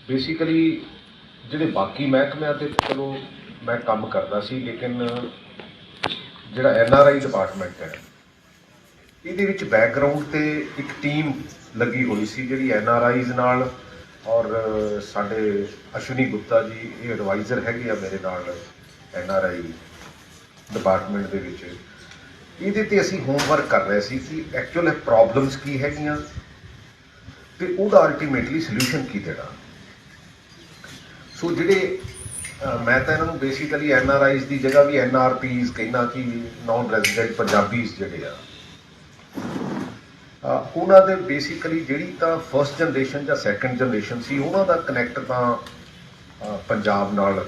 Basically ਜਿਹੜੇ ਬਾਕੀ ਮਹਿਕਮਿਆਂ 'ਤੇ ਚਲੋ ਮੈਂ ਕੰਮ ਕਰਦਾ ਸੀ, ਲੇਕਿਨ ਜਿਹੜਾ NRI ਡਿਪਾਰਟਮੈਂਟ ਹੈ ਇਹਦੇ ਵਿੱਚ ਬੈਕਗਰਾਊਂਡ 'ਤੇ ਇੱਕ ਟੀਮ ਲੱਗੀ ਹੋਈ ਸੀ ਜਿਹੜੀ NRIs ਨਾਲ, ਔਰ ਸਾਡੇ ਅਸ਼ਵਨੀ ਗੁਪਤਾ ਜੀ ਇਹ ਐਡਵਾਈਜ਼ਰ ਹੈਗੇ ਆ ਮੇਰੇ ਨਾਲ NRI ਡਿਪਾਰਟਮੈਂਟ ਦੇ ਵਿੱਚ। ਇਹਦੇ 'ਤੇ ਅਸੀਂ ਹੋਮਵਰਕ ਕਰ ਰਹੇ ਸੀ ਕਿ ਐਕਚੁਅਲ ਪ੍ਰੋਬਲਮਸ ਕੀ ਹੈਗੀਆਂ ਅਤੇ ਉਹਦਾ ਅਲਟੀਮੇਟਲੀ ਸਲਿਊਸ਼ਨ ਕੀ ਦੇਣਾ। ਸੋ ਜਿਹੜੇ ਮੈਂ ਤਾਂ ਇਹਨਾਂ ਨੂੰ ਬੇਸਿਕਲੀ NRIs ਦੀ ਜਗ੍ਹਾ ਵੀ NRPs ਕਹਿੰਦਾ ਕਿ ਨਾਨ ਰੈਜ਼ੀਡੈਂਟ ਪੰਜਾਬੀਜ਼ ਜਿਹੜੇ ਆ ਉਹਨਾਂ ਦੇ ਬੇਸਿਕਲੀ ਜਿਹੜੀ ਤਾਂ ਫਸਟ ਜਨਰੇਸ਼ਨ ਜਾਂ ਸੈਕੰਡ ਜਨਰੇਸ਼ਨ ਸੀ ਉਹਨਾਂ ਦਾ ਕਨੈਕਟ ਤਾਂ ਪੰਜਾਬ ਨਾਲ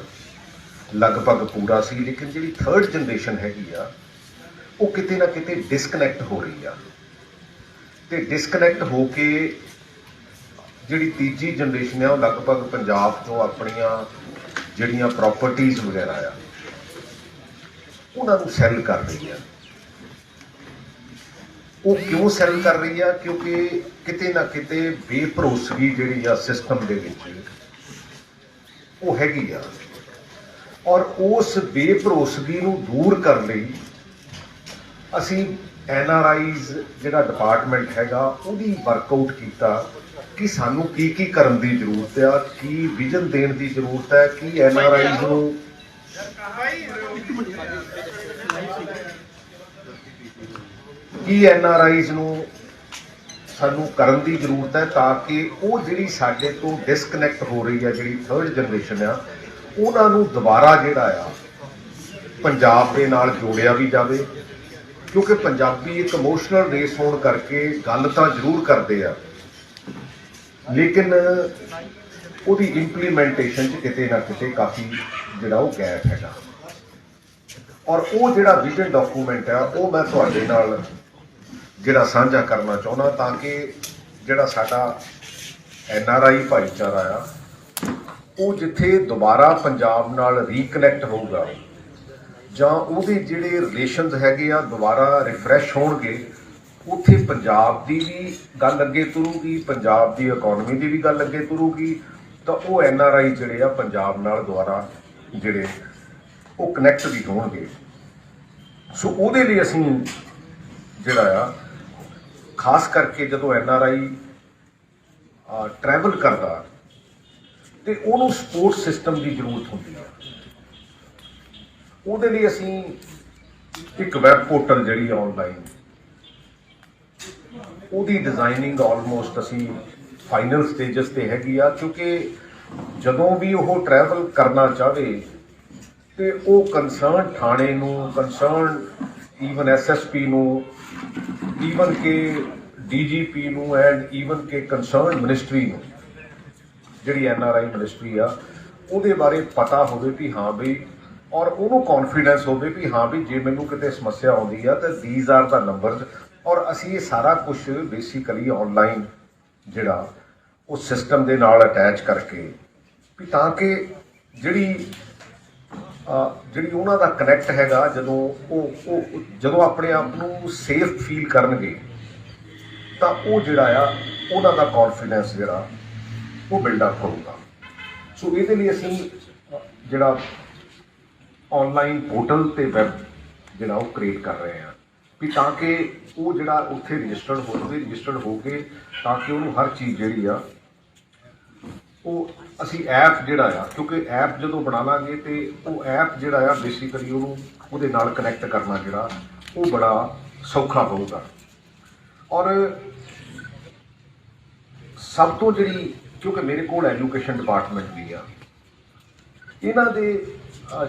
ਲਗਭਗ ਪੂਰਾ ਸੀ, ਲੇਕਿਨ ਜਿਹੜੀ ਥਰਡ ਜਨਰੇਸ਼ਨ ਹੈਗੀ ਆ ਉਹ ਕਿਤੇ ਨਾ ਕਿਤੇ ਡਿਸਕਨੈਕਟ ਹੋ ਰਹੀ ਆ। ਅਤੇ ਡਿਸਕਨੈਕਟ ਹੋ ਕੇ ਜਿਹੜੀ ਤੀਜੀ ਜਨਰੇਸ਼ਨ ਆ ਉਹ ਲਗਭਗ ਪੰਜਾਬ ਤੋਂ ਆਪਣੀਆਂ ਜਿਹੜੀਆਂ ਪ੍ਰੋਪਰਟੀਜ਼ ਵਗੈਰਾ ਆ ਉਹਨਾਂ ਨੂੰ ਸੈੱਲ ਕਰ ਰਹੀ ਆ। ਉਹ ਕਿਉਂ ਸੈੱਲ ਕਰ ਰਹੀ ਆ? ਕਿਉਂਕਿ ਕਿਤੇ ਨਾ ਕਿਤੇ ਬੇਭਰੋਸਗੀ ਜਿਹੜੀ ਆ ਸਿਸਟਮ ਦੇ ਵਿੱਚ ਉਹ ਹੈਗੀ ਆ, ਔਰ ਉਸ ਬੇਭਰੋਸਗੀ ਨੂੰ ਦੂਰ ਕਰਨ ਲਈ ਅਸੀਂ NRIs ਜਿਹੜਾ ਡਿਪਾਰਟਮੈਂਟ ਹੈਗਾ ਉਹਦੀ ਵਰਕਆਊਟ ਕੀਤਾ ਕਿ ਸਾਨੂੰ ਕੀ ਕੀ ਕਰਨ ਦੀ ਜ਼ਰੂਰਤ ਆ, ਕੀ ਵਿਜ਼ਨ ਦੇਣ ਦੀ ਜ਼ਰੂਰਤ ਹੈ, ਕੀ NRIs ਨੂੰ ਸਾਨੂੰ ਕਰਨ ਦੀ ਜ਼ਰੂਰਤ ਹੈ, ਤਾਂ ਕਿ ਉਹ ਜਿਹੜੀ ਸਾਡੇ ਤੋਂ ਡਿਸਕਨੈਕਟ ਹੋ ਰਹੀ ਹੈ ਜਿਹੜੀ ਥਰਡ ਜਨਰੇਸ਼ਨ ਆ ਉਹਨਾਂ ਨੂੰ ਦੁਬਾਰਾ ਜਿਹੜਾ ਆ ਪੰਜਾਬ ਦੇ ਨਾਲ ਜੋੜਿਆ ਵੀ ਜਾਵੇ। ਕਿਉਂਕਿ ਪੰਜਾਬੀ ਇੱਕ ਇਮੋਸ਼ਨਲ ਰੇਸ ਹੋਣ ਕਰਕੇ ਗੱਲ ਤਾਂ ਜ਼ਰੂਰ ਕਰਦੇ ਆ, ਲੇਕਿਨ ਉਹਦੀ ਇੰਪਲੀਮੈਂਟੇਸ਼ਨ 'ਚ ਕਿਤੇ ਨਾ ਕਿਤੇ ਕਾਫੀ ਜਿਹੜਾ ਉਹ ਗੈਪ ਹੈਗਾ। ਔਰ ਉਹ ਜਿਹੜਾ ਵਿਜ਼ਨ ਡਾਕੂਮੈਂਟ ਆ ਉਹ ਮੈਂ ਤੁਹਾਡੇ ਨਾਲ ਜਿਹੜਾ ਸਾਂਝਾ ਕਰਨਾ ਚਾਹੁੰਦਾ, ਤਾਂ ਕਿ ਜਿਹੜਾ ਸਾਡਾ NRI ਭਾਈਚਾਰਾ ਆ ਉਹ ਜਿੱਥੇ ਦੁਬਾਰਾ ਪੰਜਾਬ ਨਾਲ ਰੀਕਨੈਕਟ ਹੋਊਗਾ ਜਾਂ ਉਹਦੇ ਜਿਹੜੇ ਰਿਲੇਸ਼ਨਸ ਹੈਗੇ ਆ ਦੁਬਾਰਾ ਰਿਫਰੈਸ਼ ਹੋਣਗੇ, ਉੱਥੇ ਪੰਜਾਬ ਦੀ ਵੀ ਗੱਲ ਅੱਗੇ ਤੁਰੂਗੀ, ਪੰਜਾਬ ਦੀ ਇਕੋਨਮੀ ਦੀ ਵੀ ਗੱਲ ਅੱਗੇ ਤੁਰੂਗੀ, ਤਾਂ ਉਹ NRI ਜਿਹੜੇ ਆ ਪੰਜਾਬ ਨਾਲ ਦੁਬਾਰਾ ਜਿਹੜੇ ਉਹ ਕਨੈਕਟ ਵੀ ਹੋਣਗੇ। ਸੋ ਉਹਦੇ ਲਈ ਅਸੀਂ ਜਿਹੜਾ ਆ ਖਾਸ ਕਰਕੇ ਜਦੋਂ NRI ਟਰੈਵਲ ਕਰਦਾ ਤੇ ਉਹਨੂੰ ਸਪੋਰਟ ਸਿਸਟਮ ਦੀ ਜ਼ਰੂਰਤ ਹੁੰਦੀ ਆ। ਉਹਦੇ ਲਈ ਅਸੀਂ ਇੱਕ ਵੈਬ ਪੋਰਟਲ ਜਿਹੜੀ ਆਨਲਾਈਨ ਉਹਦੀ ਡਿਜ਼ਾਈਨਿੰਗ ਆਲਮੋਸਟ ਅਸੀਂ ਫਾਈਨਲ ਸਟੇਜਸ 'ਤੇ ਹੈਗੀ ਆ, ਕਿਉਂਕਿ ਜਦੋਂ ਵੀ ਉਹ ਟਰੈਵਲ ਕਰਨਾ ਚਾਹਵੇ ਤੇ ਉਹ ਕੰਸਰਨ ਥਾਣੇ ਨੂੰ, ਕੰਸਰਨ ਈਵਨ SSP ਨੂੰ, ਈਵਨ ਕਿ DGP ਨੂੰ ਐਂਡ ਈਵਨ ਕਿ ਕੰਸਰਨ ਮਿਨਿਸਟਰੀ ਨੂੰ, ਜਿਹੜੀ NRI ਮਿਨਿਸਟਰੀ ਆ ਉਹਦੇ ਬਾਰੇ ਪਤਾ ਹੋਵੇ ਵੀ ਹਾਂ ਬਈ, ਔਰ ਉਹਨੂੰ ਕੌਨਫੀਡੈਂਸ ਹੋਵੇ ਵੀ ਹਾਂ ਵੀ ਜੇ ਮੈਨੂੰ ਕਿਤੇ ਸਮੱਸਿਆ ਆਉਂਦੀ ਆ ਤਾਂ ਦੀਜ਼ ਆਰ ਦਾ ਨੰਬਰਸ। ਔਰ ਅਸੀਂ ਇਹ ਸਾਰਾ ਕੁਝ ਬੇਸਿਕਲੀ ਆਨਲਾਈਨ ਜਿਹੜਾ ਉਹ ਸਿਸਟਮ ਦੇ ਨਾਲ ਅਟੈਚ ਕਰਕੇ ਵੀ ਤਾਂ ਕਿ ਜਿਹੜੀ ਉਹਨਾਂ ਦਾ ਕਨੈਕਟ ਹੈਗਾ ਜਦੋਂ ਜਦੋਂ ਆਪਣੇ ਆਪ ਨੂੰ ਸੇਫ ਫੀਲ ਕਰਨਗੇ ਤਾਂ ਉਹ ਜਿਹੜਾ ਆ ਉਹਨਾਂ ਦਾ ਕੌਨਫੀਡੈਂਸ ਜਿਹੜਾ ਉਹ ਬਿਲਡਅਪ ਹੋਊਗਾ। ਸੋ ਇਹਦੇ ਲਈ ਅਸੀਂ ਜਿਹੜਾ ਆਨਲਾਈਨ ਪੋਰਟਲ ਤੇ ਵੈਬ ਜਿਹੜਾ ਉਹ ਕ੍ਰੀਏਟ ਕਰ ਰਹੇ ਹਾਂ ਵੀ ਤਾਂ ਕਿ ਉਹ ਜਿਹੜਾ ਉੱਥੇ ਰਜਿਸਟਰਡ ਹੋ ਕੇ ਤਾਂ ਕਿ ਉਹਨੂੰ ਹਰ ਚੀਜ਼ ਜਿਹੜੀ ਆ ਉਹ ਅਸੀਂ ਐਪ ਜਿਹੜਾ ਆ, ਕਿਉਂਕਿ ਐਪ ਜਦੋਂ ਬਣਾ ਲਾਂਗੇ ਤੇ ਉਹ ਐਪ ਜਿਹੜਾ ਆ ਬੇਸਿਕਲੀ ਉਹਦੇ ਨਾਲ ਕਨੈਕਟ ਕਰਨਾ ਜਿਹੜਾ ਉਹ ਬੜਾ ਸੌਖਾ ਹੋਊਗਾ। ਔਰ ਸਭ ਤੋਂ ਜਿਹੜੀ, ਕਿਉਂਕਿ ਮੇਰੇ ਕੋਲ ਐਜੂਕੇਸ਼ਨ ਡਿਪਾਰਟਮੈਂਟ ਵੀ ਆ, ਇਹਨਾਂ ਦੇ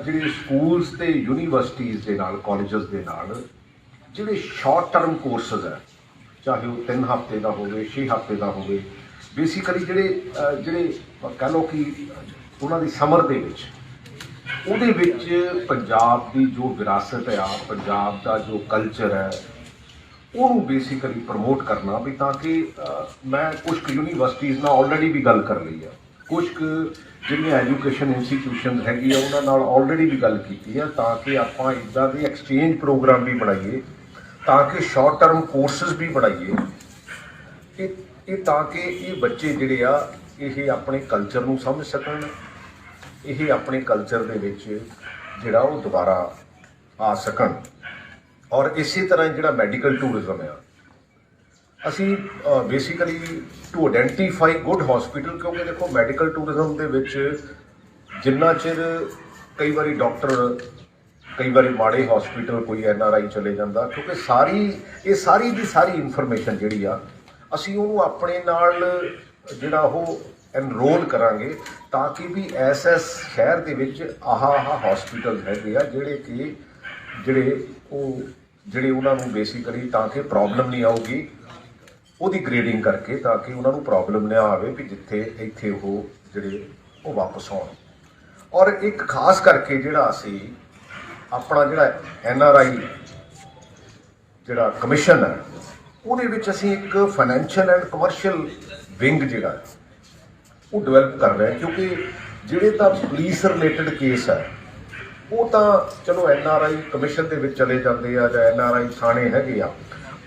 ਜਿਹੜੇ ਸਕੂਲਸ ਤੇ ਯੂਨੀਵਰਸਿਟੀਜ਼ ਦੇ ਨਾਲ, ਕਾਲਜਸ ਦੇ ਨਾਲ ਜਿਹੜੇ ਸ਼ਾਰਟ ਟਰਮ ਕੋਰਸਿਸ ਹੈ, ਚਾਹੇ ਉਹ 3 ਹਫ਼ਤੇ ਦਾ ਹੋਵੇ, 6 ਹਫ਼ਤੇ ਦਾ ਹੋਵੇ, ਬੇਸਿਕਲੀ ਜਿਹੜੇ ਕਹਿ ਲਓ ਕਿ ਉਹਨਾਂ ਦੀ ਸਮਰ ਦੇ ਵਿੱਚ ਉਹਦੇ ਵਿੱਚ ਪੰਜਾਬ ਦੀ ਜੋ ਵਿਰਾਸਤ ਆ, ਪੰਜਾਬ ਦਾ ਜੋ ਕਲਚਰ ਹੈ ਉਹਨੂੰ ਬੇਸਿਕਲੀ ਪ੍ਰਮੋਟ ਕਰਨਾ ਵੀ ਤਾਂ ਕਿ ਮੈਂ ਕੁਛ ਕੁ ਯੂਨੀਵਰਸਿਟੀਜ਼ ਨਾਲ ਆਲਰੇਡੀ ਵੀ ਗੱਲ ਕਰ ਲਈ ਆ, ਕੁਛ ਕੁ ਜਿਹੜੀਆਂ ਐਜੂਕੇਸ਼ਨ ਇੰਸਟੀਟਿਊਸ਼ਨਸ ਹੈਗੀ ਆ ਉਹਨਾਂ ਨਾਲ ਆਲਰੇਡੀ ਵੀ ਗੱਲ ਕੀਤੀ ਆ, ਤਾਂ ਕਿ ਆਪਾਂ ਇੱਦਾਂ ਦੇ ਐਕਸਚੇਂਜ ਪ੍ਰੋਗਰਾਮ ਵੀ ਬਣਾਈਏ, ਤਾਂ ਕਿ ਸ਼ਾਰਟ ਟਰਮ ਕੋਰਸਿਸ ਵੀ ਬਣਾਈਏ, ਇਹ ਤਾਂ ਕਿ ਇਹ ਬੱਚੇ ਜਿਹੜੇ ਆ ਇਹ ਆਪਣੇ ਕਲਚਰ ਨੂੰ ਸਮਝ ਸਕਣ, ਇਹ ਆਪਣੇ ਕਲਚਰ ਦੇ ਵਿੱਚ ਜਿਹੜਾ ਉਹ ਦੁਬਾਰਾ ਆ ਸਕਣ। ਔਰ ਇਸੇ ਤਰ੍ਹਾਂ ਜਿਹੜਾ ਮੈਡੀਕਲ ਟੂਰਿਜ਼ਮ ਆ, ਅਸੀਂ basically to identify good hospital, ਕਿਉਂਕਿ ਦੇਖੋ ਮੈਡੀਕਲ ਟੂਰਿਜ਼ਮ ਦੇ ਵਿੱਚ ਜਿੰਨਾ ਚਿਰ ਕਈ ਵਾਰੀ ਡਾਕਟਰ ਕਈ ਵਾਰੀ ਮਾੜੇ ਹਸਪੀਟਲ ਕੋਈ NRI ਚਲੇ ਜਾਂਦਾ, ਕਿਉਂਕਿ ਸਾਰੀ ਦੀ ਸਾਰੀ ਇਨਫੋਰਮੇਸ਼ਨ ਜਿਹੜੀ ਆ ਅਸੀਂ ਉਹਨੂੰ ਆਪਣੇ ਨਾਲ ਜਿਹੜਾ ਉਹ ਐਨਰੋਲ ਕਰਾਂਗੇ, ਤਾਂ ਕਿ ਵੀ ਐਸ ਸ਼ਹਿਰ ਦੇ ਵਿੱਚ ਆਹ ਹਸਪੀਟਲ ਹੈਗੇ ਆ ਜਿਹੜੇ ਉਹਨਾਂ ਨੂੰ ਬੇਸਿਕਲੀ ਤਾਂ ਕਿ ਪ੍ਰੋਬਲਮ ਨਹੀਂ ਆਊਗੀ ਉਹਦੀ ਗ੍ਰੇਡਿੰਗ ਕਰਕੇ, ਤਾਂ ਕਿ ਉਹਨਾਂ ਨੂੰ ਪ੍ਰੋਬਲਮ ਨਾ ਆਵੇ ਵੀ ਜਿੱਥੇ ਇੱਥੇ ਉਹ ਜਿਹੜੇ ਉਹ ਵਾਪਸ ਆਉਣ। ਔਰ ਇੱਕ ਖਾਸ ਕਰਕੇ ਜਿਹੜਾ ਅਸੀਂ ਆਪਣਾ ਜਿਹੜਾ NRI ਜਿਹੜਾ ਕਮਿਸ਼ਨ ਹੈ ਉਹਦੇ ਵਿੱਚ ਅਸੀਂ ਇੱਕ ਫਾਈਨੈਂਸ਼ੀਅਲ ਐਂਡ ਕਮਰਸ਼ੀਅਲ ਵਿੰਗ ਜਿਹੜਾ ਉਹ ਡਿਵੈਲਪ ਕਰ ਰਹੇ ਹਾਂ, ਕਿਉਂਕਿ ਜਿਹੜੇ ਤਾਂ ਪੁਲਿਸ ਰਿਲੇਟਡ ਕੇਸ ਹੈ ਉਹ ਤਾਂ ਚਲੋ NRI ਕਮਿਸ਼ਨ ਦੇ ਵਿੱਚ ਚਲੇ ਜਾਂਦੇ ਆ, ਜਾਂ NRI ਥਾਣੇ ਹੈਗੇ ਆ,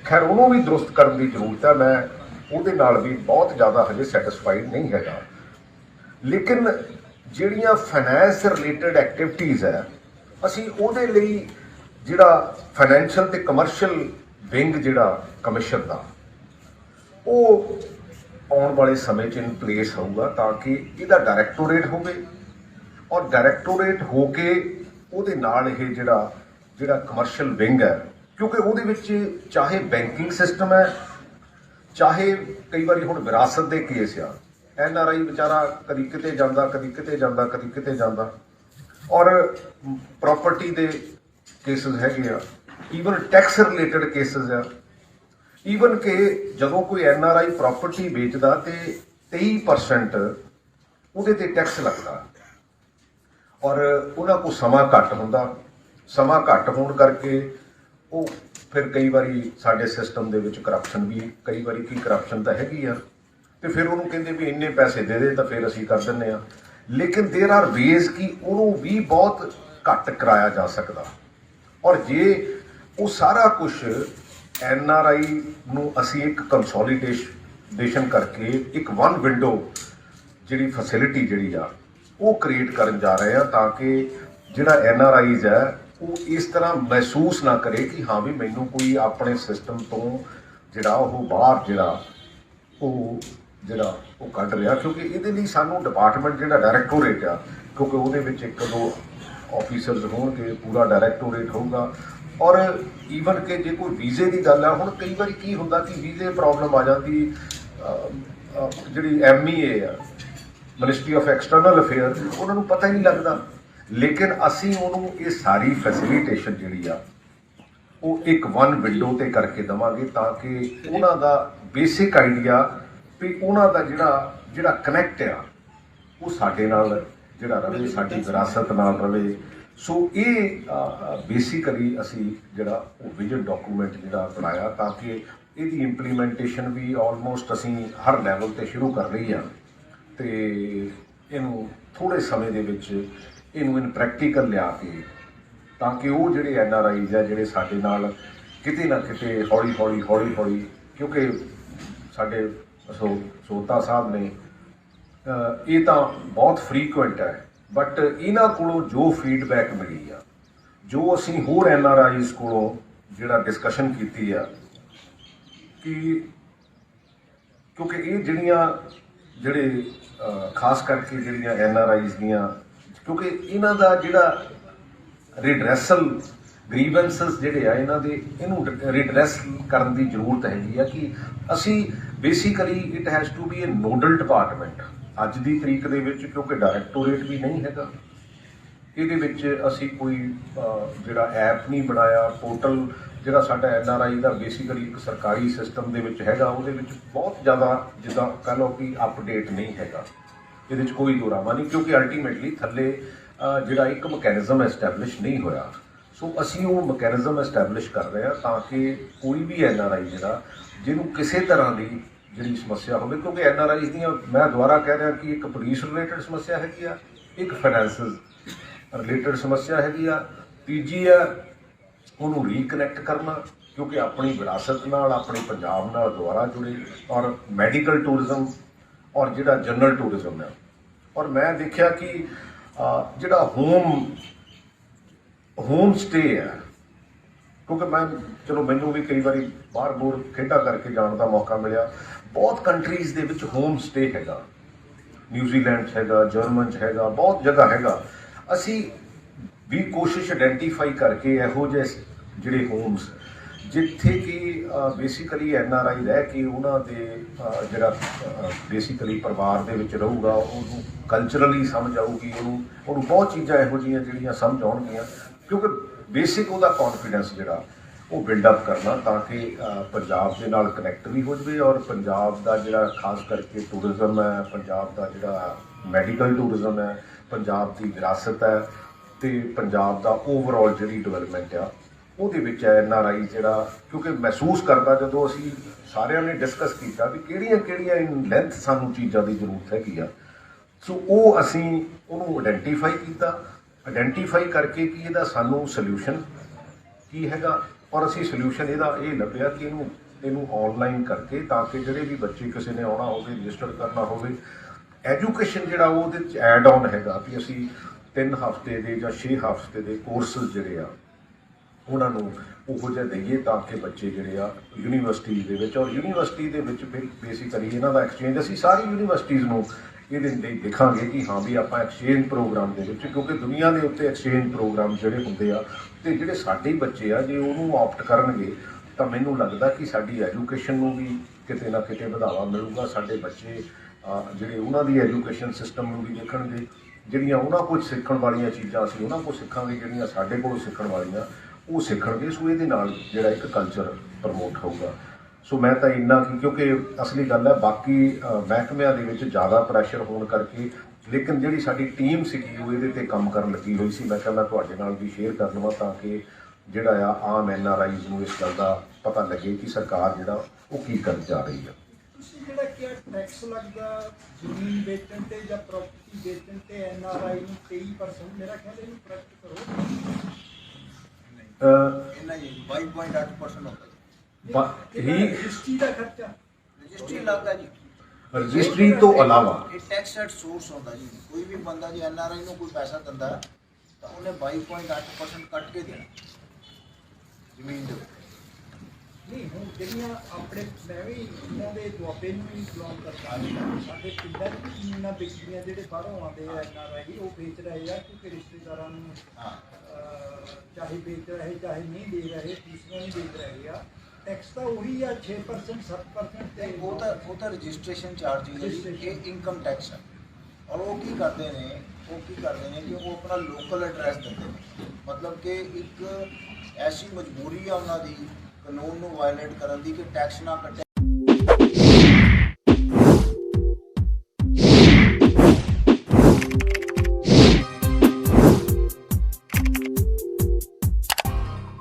ਖੈਰ ਉਹਨੂੰ ਵੀ ਦਰੁਸਤ ਕਰਨ ਦੀ ਜ਼ਰੂਰਤ ਹੈ। ਮੈਂ ਉਹਦੇ ਨਾਲ ਵੀ ਬਹੁਤ ਜ਼ਿਆਦਾ ਹਜੇ ਸੈਟਿਸਫਾਈਡ ਨਹੀਂ ਹੈਗਾ, ਲੇਕਿਨ ਜਿਹੜੀਆਂ ਫਾਈਨੈਂਸ ਰਿਲੇਟਡ ਐਕਟੀਵਿਟੀਜ਼ ਹੈ ਅਸੀਂ ਉਹਦੇ ਲਈ ਜਿਹੜਾ ਫਾਈਨੈਂਸ਼ੀਅਲ ਤੇ ਕਮਰਸ਼ੀਅਲ ਵਿੰਗ ਜਿਹੜਾ ਕਮਿਸ਼ਨ ਦਾ ਉਹ ਆਉਣ ਵਾਲੇ ਸਮੇਂ 'ਚ ਇਨ ਪਲੇਸ ਹੋਊਗਾ, ਤਾਂ ਕਿ ਇਹਦਾ ਡਾਇਰੈਕਟੋਰੇਟ ਹੋਵੇ, ਔਰ ਡਾਇਰੈਕਟੋਰੇਟ ਹੋ ਕੇ ਉਹਦੇ ਨਾਲ ਇਹ ਜਿਹੜਾ ਕਮਰਸ਼ੀਅਲ ਵਿੰਗ ਹੈ, ਕਿਉਂਕਿ ਉਹਦੇ ਵਿੱਚ ਚਾਹੇ ਬੈਂਕਿੰਗ ਸਿਸਟਮ ਹੈ, ਚਾਹੇ ਕਈ ਵਾਰੀ ਹੁਣ ਵਿਰਾਸਤ ਦੇ ਕੇਸ ਆ, NRI ਵਿਚਾਰਾ ਕਦੀ ਕਿਤੇ ਜਾਂਦਾ, ਕਦੀ ਕਿਤੇ ਜਾਂਦਾ, ਕਦੀ ਕਿਤੇ ਜਾਂਦਾ, ਔਰ ਪ੍ਰੋਪਰਟੀ ਦੇ ਕੇਸਿਸ ਹੈਗੇ ਆ, ਈਵਨ ਟੈਕਸ ਰਿਲੇਟਡ ਕੇਸਿਸ ਆ, ਈਵਨ ਕਿ ਜਦੋਂ ਕੋਈ NRI ਪ੍ਰੋਪਰਟੀ ਵੇਚਦਾ ਤੇ 23% ਉਹਦੇ ਤੇ ਟੈਕਸ ਲੱਗਦਾ, ਔਰ ਉਹਨਾਂ ਕੋਲ ਸਮਾਂ ਘੱਟ ਹੁੰਦਾ, ਸਮਾਂ ਘੱਟ ਹੋਣ ਕਰਕੇ ਉਹ ਫਿਰ ਕਈ ਵਾਰੀ ਸਾਡੇ ਸਿਸਟਮ ਦੇ ਵਿੱਚ ਕਰਪਸ਼ਨ ਵੀ, ਕਈ ਵਾਰੀ ਕੀ ਕਰਪਸ਼ਨ ਤਾਂ ਹੈਗੀ ਆ, ਤੇ ਫਿਰ ਉਹਨੂੰ ਕਹਿੰਦੇ ਵੀ ਇੰਨੇ ਪੈਸੇ ਦੇ ਦੇ ਤਾਂ ਫਿਰ ਅਸੀਂ ਕਰ ਦਿੰਦੇ ਆ, ਲੇਕਿਨ ਦੇਰ ਆਰ ਵੇਜ਼ ਕਿ ਉਹਨੂੰ ਵੀ ਬਹੁਤ ਘੱਟ ਕਰਾਇਆ ਜਾ ਸਕਦਾ। ਔਰ ਜੇ ਉਹ ਸਾਰਾ ਕੁਝ NRI ਨੂੰ ਅਸੀਂ ਇੱਕ ਕੰਸੋਲੀਡੇਸ਼ਨ ਕਰਕੇ ਇੱਕ ਵਨ ਵਿੰਡੋ ਜਿਹੜੀ ਫੈਸਿਲਿਟੀ ਜਿਹੜੀ ਆ ਉਹ ਕ੍ਰੀਏਟ ਕਰਨ ਜਾ ਰਹੇ ਆ, ਤਾਂ ਕਿ ਜਿਹੜਾ NRIs ਹੈ ਉਹ ਇਸ ਤਰ੍ਹਾਂ ਮਹਿਸੂਸ ਨਾ ਕਰੇ ਕਿ ਹਾਂ ਵੀ ਮੈਨੂੰ ਕੋਈ ਆਪਣੇ ਸਿਸਟਮ ਤੋਂ ਜਿਹੜਾ ਉਹ ਬਾਹਰ ਜਿਹੜਾ ਉਹ ਕੱਢ ਰਿਹਾ, ਕਿਉਂਕਿ ਇਹਦੇ ਲਈ ਸਾਨੂੰ ਡਿਪਾਰਟਮੈਂਟ ਜਿਹੜਾ ਡਾਇਰੈਕਟੋਰੇਟ ਆ, ਕਿਉਂਕਿ ਉਹਦੇ ਵਿੱਚ 1-2 ਆਫੀਸਰਸ ਹੋਣਗੇ, ਪੂਰਾ ਡਾਇਰੈਕਟੋਰੇਟ ਹੋਊਗਾ। ਔਰ ਈਵਨ ਕਿ ਜੇ ਕੋਈ ਵੀਜ਼ੇ ਦੀ ਗੱਲ ਆ, ਹੁਣ ਕਈ ਵਾਰੀ ਕੀ ਹੁੰਦਾ ਕਿ ਵੀਜ਼ੇ ਪ੍ਰੋਬਲਮ ਆ ਜਾਂਦੀ, ਜਿਹੜੀ MEA ਆ, ਮਿਨਿਸਟਰੀ ਆਫ ਐਕਸਟਰਨਲ ਅਫੇਅਰ, ਉਹਨਾਂ ਨੂੰ ਪਤਾ ਹੀ ਨਹੀਂ ਲੱਗਦਾ, ਲੇਕਿਨ ਅਸੀਂ ਉਹਨੂੰ ਇਹ ਸਾਰੀ ਫੈਸਿਲੀਟੇਸ਼ਨ ਜਿਹੜੀ ਆ ਉਹ ਇੱਕ ਵਨ ਵਿੰਡੋ ਤੇ ਕਰਕੇ ਦੇਵਾਂਗੇ, ਤਾਂ ਕਿ ਉਹਨਾਂ ਦਾ ਬੇਸਿਕ ਆਈਡੀਆ ਵੀ ਉਹਨਾਂ ਦਾ ਜਿਹੜਾ ਕਨੈਕਟ ਆ ਉਹ ਸਾਡੇ ਨਾਲ ਜਿਹੜਾ ਰਵੇ, ਸਾਡੀ ਵਿਰਾਸਤ ਨਾਲ ਰਵੇ। ਸੋ ਇਹ ਬੇਸਿਕਲੀ ਅਸੀਂ ਜਿਹੜਾ ਉਹ ਵਿਜ਼ਨ ਡਾਕੂਮੈਂਟ ਜਿਹੜਾ ਬਣਾਇਆ, ਤਾਂ ਕਿ ਇਹਦੀ ਇੰਪਲੀਮੈਂਟੇਸ਼ਨ ਵੀ ਆਲਮੋਸਟ ਅਸੀਂ ਹਰ ਲੈਵਲ ਤੇ ਸ਼ੁਰੂ ਕਰ ਲਈ ਆ, ਤੇ ਇਹਨੂੰ ਥੋੜ੍ਹੇ ਸਮੇਂ ਦੇ ਵਿੱਚ ਇਹਨੂੰ ਇਨ ਪ੍ਰੈਕਟੀਕਲ ਲਿਆ ਕੇ, ਤਾਂ ਕਿ ਉਹ ਜਿਹੜੇ NRIs ਆ ਜਿਹੜੇ ਸਾਡੇ ਨਾਲ ਕਿਤੇ ਨਾ ਕਿਤੇ ਹੌਲੀ, ਕਿਉਂਕਿ ਸਾਡੇ ਸੋਤਾ ਸਾਹਿਬ ਨੇ ਇਹ ਤਾਂ ਬਹੁਤ ਫਰੀਕੁਐਂਟ ਹੈ, ਬਟ ਇਹਨਾਂ ਕੋਲੋਂ ਜੋ ਫੀਡਬੈਕ ਮਿਲੀ ਆ, ਜੋ ਅਸੀਂ ਹੋਰ NRIs ਕੋਲੋਂ ਜਿਹੜਾ ਡਿਸਕਸ਼ਨ ਕੀਤੀ ਆ, ਕਿ ਕਿਉਂਕਿ ਇਹ ਜਿਹੜੇ ਖਾਸ ਕਰਕੇ ਜਿਹੜੀਆਂ NRIs ਦੀਆਂ, ਕਿਉਂਕਿ ਇਹਨਾਂ ਦਾ ਜਿਹੜਾ ਰਿਡਰੈਸਲ ਗ੍ਰੀਵੈਂਸਸ ਜਿਹੜੇ ਆ ਇਹਨੂੰ ਰਿਡਰੈਸ ਕਰਨ ਦੀ ਜ਼ਰੂਰਤ ਹੈਗੀ ਆ, ਕਿ ਅਸੀਂ basically it has to be a nodal department ਅੱਜ ਦੀ ਤਰੀਕ ਦੇ ਵਿੱਚ, ਕਿਉਂਕਿ ਡਾਇਰੈਕਟੋਰੇਟ ਵੀ ਨਹੀਂ ਹੈਗਾ ਇਹਦੇ ਵਿੱਚ। ਅਸੀਂ ਕੋਈ ਜਿਹੜਾ ਐਪ ਨਹੀਂ ਬਣਾਇਆ, ਪੋਰਟਲ ਜਿਹੜਾ ਸਾਡਾ NRI ਦਾ ਬੇਸਿਕਲੀ ਇੱਕ ਸਰਕਾਰੀ ਸਿਸਟਮ ਦੇ ਵਿੱਚ ਹੈਗਾ, ਉਹਦੇ ਵਿੱਚ ਬਹੁਤ ਜ਼ਿਆਦਾ ਜਿੱਦਾਂ ਕਹਿ ਲਓ ਕਿ ਅਪਡੇਟ ਨਹੀਂ ਹੈਗਾ, ਇਹਦੇ 'ਚ ਕੋਈ ਦੋਰਾਵਾ ਨਹੀਂ, ਕਿਉਂਕਿ ਅਲਟੀਮੇਟਲੀ ਥੱਲੇ ਜਿਹੜਾ ਇੱਕ ਮਕੈਨਿਜ਼ਮ ਐਸਟੈਬਲਿਸ਼ ਨਹੀਂ ਹੋਇਆ। ਸੋ ਅਸੀਂ ਉਹ ਮਕੈਨਿਜ਼ਮ ਐਸਟੈਬਲਿਸ਼ ਕਰ ਰਹੇ ਹਾਂ, ਤਾਂ ਕਿ ਕੋਈ ਵੀ NRI ਜਿਹੜਾ ਜਿਹਨੂੰ ਕਿਸੇ ਤਰ੍ਹਾਂ ਦੀ ਜਿਹੜੀ ਸਮੱਸਿਆ ਹੋਵੇ, ਕਿਉਂਕਿ NRIs ਦੀਆਂ ਮੈਂ ਦੁਬਾਰਾ ਕਹਿ ਰਿਹਾ ਕਿ ਇੱਕ ਪੁਲਿਸ ਰਿਲੇਟਡ ਸਮੱਸਿਆ ਹੈਗੀ ਆ, ਇੱਕ ਫਾਈਨੈਂਸਿਸ ਰਿਲੇਟਡ ਸਮੱਸਿਆ ਹੈਗੀ ਆ, ਤੀਜੀ ਆ ਉਹਨੂੰ ਰੀਕਨੈਕਟ ਕਰਨਾ, ਕਿਉਂਕਿ ਆਪਣੀ ਵਿਰਾਸਤ ਨਾਲ, ਆਪਣੇ ਪੰਜਾਬ ਨਾਲ ਦੁਬਾਰਾ ਜੁੜੇ, ਔਰ ਮੈਡੀਕਲ ਟੂਰਿਜ਼ਮ और जिहड़ा जनरल टूरिज्म है। और मैं देखा कि जिहड़ा होम स्टे है, क्योंकि मैं चलो मैनू भी कई बार बाहर बूर खेडा करके जाने का मौका मिला, बहुत कंट्रीज़ दे विच होम स्टे हैगा, न्यूजीलैंड हैगा, जर्मन हैगा, बहुत जगह हैगा। असी भी कोशिश आइडेंटिफाई करके इहो ਜਿਹੇ ਜਿਹੜੇ ਹੋਮਸ ਜਿੱਥੇ कि बेसिकली NRI रह के उन्होंने ਜਿਹੜਾ बेसिकली परिवार ਦੇ ਵਿੱਚ ਰਹੂਗਾ, ਉਹਨੂੰ ਕਲਚਰਲੀ ਸਮਝ ਆਊਗੀ, ਉਹਨੂੰ ਬਹੁਤ ਚੀਜ਼ਾਂ ਇਹੋ ਜਿਹੀਆਂ ਜਿਹੜੀਆਂ ਸਮਝ ਆਉਣਗੀਆਂ, ਕਿਉਂਕਿ ਬੇਸਿਕ ਉਹਦਾ ਕੌਨਫੀਡੈਂਸ ਜਿਹੜਾ ਉਹ ਬਿਲਡਅਪ ਕਰਨਾ ਤਾਂ ਕਿ ਪੰਜਾਬ ਦੇ ਨਾਲ ਕਨੈਕਟ ਵੀ ਹੋ ਜਾਵੇ। ਔਰ ਪੰਜਾਬ ਦਾ ਜਿਹੜਾ ਖਾਸ ਕਰਕੇ ਟੂਰਿਜ਼ਮ ਹੈ, ਪੰਜਾਬ ਦਾ ਜਿਹੜਾ ਮੈਡੀਕਲ ਟੂਰਿਜ਼ਮ ਹੈ, ਪੰਜਾਬ ਦੀ ਵਿਰਾਸਤ ਹੈ ਤੇ ਪੰਜਾਬ ਦਾ ਓਵਰਆਲ ਜਿਹੜੀ ਡਿਵੈਲਪਮੈਂਟ ਆ ਉਹਦੇ ਵਿੱਚ NRI ਜਿਹੜਾ, ਕਿਉਂਕਿ ਮਹਿਸੂਸ ਕਰਦਾ ਜਦੋਂ ਅਸੀਂ ਸਾਰਿਆਂ ਨੇ ਡਿਸਕਸ ਕੀਤਾ ਵੀ ਕਿਹੜੀਆਂ ਇਨ ਲੈਂਥ ਸਾਨੂੰ ਚੀਜ਼ਾਂ ਦੀ ਜ਼ਰੂਰਤ ਹੈਗੀ ਆ। ਸੋ ਉਹ ਅਸੀਂ ਉਹਨੂੰ ਆਇਡੈਂਟੀਫਾਈ ਕੀਤਾ, ਆਇਡੈਂਟੀਫਾਈ ਕਰਕੇ ਕਿ ਇਹਦਾ ਸਾਨੂੰ ਸੋਲਿਊਸ਼ਨ ਕੀ ਹੈਗਾ। ਔਰ ਅਸੀਂ ਸੋਲਿਊਸ਼ਨ ਇਹਦਾ ਇਹ ਲੱਭਿਆ ਕਿ ਇਹਨੂੰ ਆਨਲਾਈਨ ਕਰਕੇ ਤਾਂ ਕਿ ਜਿਹੜੇ ਵੀ ਬੱਚੇ ਕਿਸੇ ਨੇ ਆਉਣਾ ਹੋਵੇ, ਰਜਿਸਟਰ ਕਰਨਾ ਹੋਵੇ, ਐਜੂਕੇਸ਼ਨ ਜਿਹੜਾ ਉਹਦੇ 'ਚ ਐਡ ਆਨ ਹੈਗਾ ਵੀ ਅਸੀਂ 3 ਹਫ਼ਤੇ ਦੇ ਜਾਂ 6 ਹਫ਼ਤੇ ਦੇ ਕੋਰਸਿਸ ਜਿਹੜੇ ਆ ਉਹਨਾਂ ਨੂੰ ਉਹੋ ਜਿਹਾ ਦਈਏ ਤਾਂ ਕਿ ਬੱਚੇ ਜਿਹੜੇ ਆ ਯੂਨੀਵਰਸਿਟੀ ਦੇ ਵਿੱਚ, ਔਰ ਯੂਨੀਵਰਸਿਟੀ ਦੇ ਵਿੱਚ ਬੇਸਿਕਲੀ ਇਹਨਾਂ ਦਾ ਐਕਸਚੇਂਜ ਅਸੀਂ ਸਾਰੀ ਯੂਨੀਵਰਸਿਟੀਜ਼ ਨੂੰ ਇਹਦੇ ਲਈ ਦੇਖਾਂਗੇ ਕਿ ਹਾਂ ਵੀ ਆਪਾਂ ਐਕਸਚੇਂਜ ਪ੍ਰੋਗਰਾਮ ਦੇ ਵਿੱਚ, ਕਿਉਂਕਿ ਦੁਨੀਆ ਦੇ ਉੱਤੇ ਐਕਸਚੇਂਜ ਪ੍ਰੋਗਰਾਮ ਜਿਹੜੇ ਹੁੰਦੇ ਆ ਤੇ ਜਿਹੜੇ ਸਾਡੇ ਬੱਚੇ ਆ ਜੇ ਉਹਨੂੰ ਆਪਟ ਕਰਨਗੇ ਤਾਂ ਮੈਨੂੰ ਲੱਗਦਾ ਕਿ ਸਾਡੀ ਐਜੂਕੇਸ਼ਨ ਨੂੰ ਵੀ ਕਿਤੇ ਨਾ ਕਿਤੇ ਵਧਾਵਾ ਮਿਲੂਗਾ। ਸਾਡੇ ਬੱਚੇ ਜਿਹੜੇ ਉਹਨਾਂ ਦੀ ਐਜੂਕੇਸ਼ਨ ਸਿਸਟਮ ਨੂੰ ਵੀ ਦੇਖਣਗੇ, ਜਿਹੜੀਆਂ ਉਹਨਾਂ ਕੋਲ ਸਿੱਖਣ ਵਾਲੀਆਂ ਚੀਜ਼ਾਂ ਅਸੀਂ ਉਹਨਾਂ ਕੋਲ ਸਿੱਖਾਂਗੇ, ਜਿਹੜੀਆਂ ਸਾਡੇ ਕੋਲ ਸਿੱਖਣ ਵਾਲੀਆਂ ਉਹ ਸਿੱਖਣਗੇ। ਸੋ ਇਹਦੇ ਨਾਲ ਜਿਹੜਾ ਇੱਕ ਕਲਚਰ ਪ੍ਰਮੋਟ ਹੋਊਗਾ। ਸੋ ਮੈਂ ਤਾਂ ਇੰਨਾ ਕਿਉਂਕਿ ਅਸਲੀ ਗੱਲ ਹੈ ਬਾਕੀ ਮਹਿਕਮਿਆਂ ਦੇ ਵਿੱਚ ਜ਼ਿਆਦਾ ਪ੍ਰੈਸ਼ਰ ਹੋਣ ਕਰਕੇ, ਲੇਕਿਨ ਜਿਹੜੀ ਸਾਡੀ ਟੀਮ ਸੀਗੀ ਉਹ ਇਹਦੇ 'ਤੇ ਕੰਮ ਕਰਨ ਲੱਗੀ ਹੋਈ ਸੀ। ਮੈਂ ਕਹਿੰਦਾ ਤੁਹਾਡੇ ਨਾਲ ਵੀ ਸ਼ੇਅਰ ਕਰ ਲਵਾਂ ਤਾਂ ਕਿ ਜਿਹੜਾ ਆ ਆਮ NRIs ਨੂੰ ਇਸ ਗੱਲ ਦਾ ਪਤਾ ਲੱਗੇ ਕਿ ਸਰਕਾਰ ਜਿਹੜਾ ਉਹ ਕੀ ਕਰਨ ਜਾ ਰਹੀ ਹੈ। ਤੁਸੀਂ ਜਿਹੜਾ ਕਿ ਟੈਕਸ ਲੱਗਦਾ ਜ਼ਮੀਨ ਵੇਚਣ ਤੇ ਜਾਂ ਪ੍ਰਾਪਰਟੀ ਵੇਚਣ ਤੇ NRI ਨੂੰ 23%, ਮੇਰਾ ਖਿਆਲ ਇਹਨੂੰ ਕਰੈਕਟ ਕਰੋ, ਇੰਨਾ ਜੀ 22.8% ਹੁੰਦਾ ਜੀ। ਰਜਿਸਟਰੀ ਦਾ ਖਰਚਾ, ਰਜਿਸਟਰੀ ਲੱਗਦਾ ਜੀ, ਰਜਿਸਟਰੀ ਤੋਂ ਇਲਾਵਾ ਇਹ ਟੈਕਸ ਐਟ ਸੋਰਸ ਹੁੰਦਾ ਜੀ। ਕੋਈ ਵੀ ਬੰਦਾ ਜੇ NRI ਨੂੰ ਕੋਈ ਪੈਸਾ ਦਿੰਦਾ ਤਾਂ ਉਹਨੇ 22.8% ਕੱਟ ਕੇ ਦੇਣਾ ਜ਼ਮੀਨ ਦੇ ਉੱਤੇ। ਨਹੀਂ ਹੁਣ ਜਿਹੜੀਆਂ ਆਪਣੇ ਮੈਂ ਵੀ ਇਹਨਾਂ ਦੇ ਦੁਆਬੇ ਨੂੰ ਵੀ ਬਿਲੋਂਗ ਕਰਦਾ, ਸਾਡੇ ਪਿੰਡਾਂ 'ਚ ਵੀ ਜ਼ਮੀਨਾਂ ਵਿਕਦੀਆਂ, ਜਿਹੜੇ ਬਾਹਰੋਂ ਆਉਂਦੇ ਆ NRI ਉਹ ਵੇਚ ਰਹੇ ਆ ਕਿਉਂਕਿ ਰਿਸ਼ਤੇਦਾਰਾਂ ਨੂੰ ਚਾਹੇ ਵੇਚ ਰਹੇ ਚਾਹੇ ਨਹੀਂ ਦੇ ਰਹੇ, ਦੂਸਰਿਆਂ ਨੂੰ ਵੇਚ ਰਹੇ ਆ। ਟੈਕਸ ਤਾਂ ਉਹੀ ਆ 6% 7% ਤੇ ਉਹ ਤਾਂ ਰਜਿਸਟ੍ਰੇਸ਼ਨ ਚਾਰਜਿਸ ਹੈ, ਇਹ ਇਨਕਮ ਟੈਕਸ ਹੈ। ਔਰ ਉਹ ਕੀ ਕਰਦੇ ਨੇ ਕਿ ਉਹ ਆਪਣਾ ਲੋਕਲ ਐਡਰੈਸ ਦਿੰਦੇ ਨੇ, ਮਤਲਬ ਕਿ ਇੱਕ ਐਸੀ ਮਜਬੂਰੀ ਆ ਉਹਨਾਂ ਦੀ ਕਾਨੂੰਨ ਨੂੰ ਵਾਇਲੇਟ ਕਰਨ ਦੀ ਕਿ ਟੈਕਸ ਨਾ ਕੱਟੇ।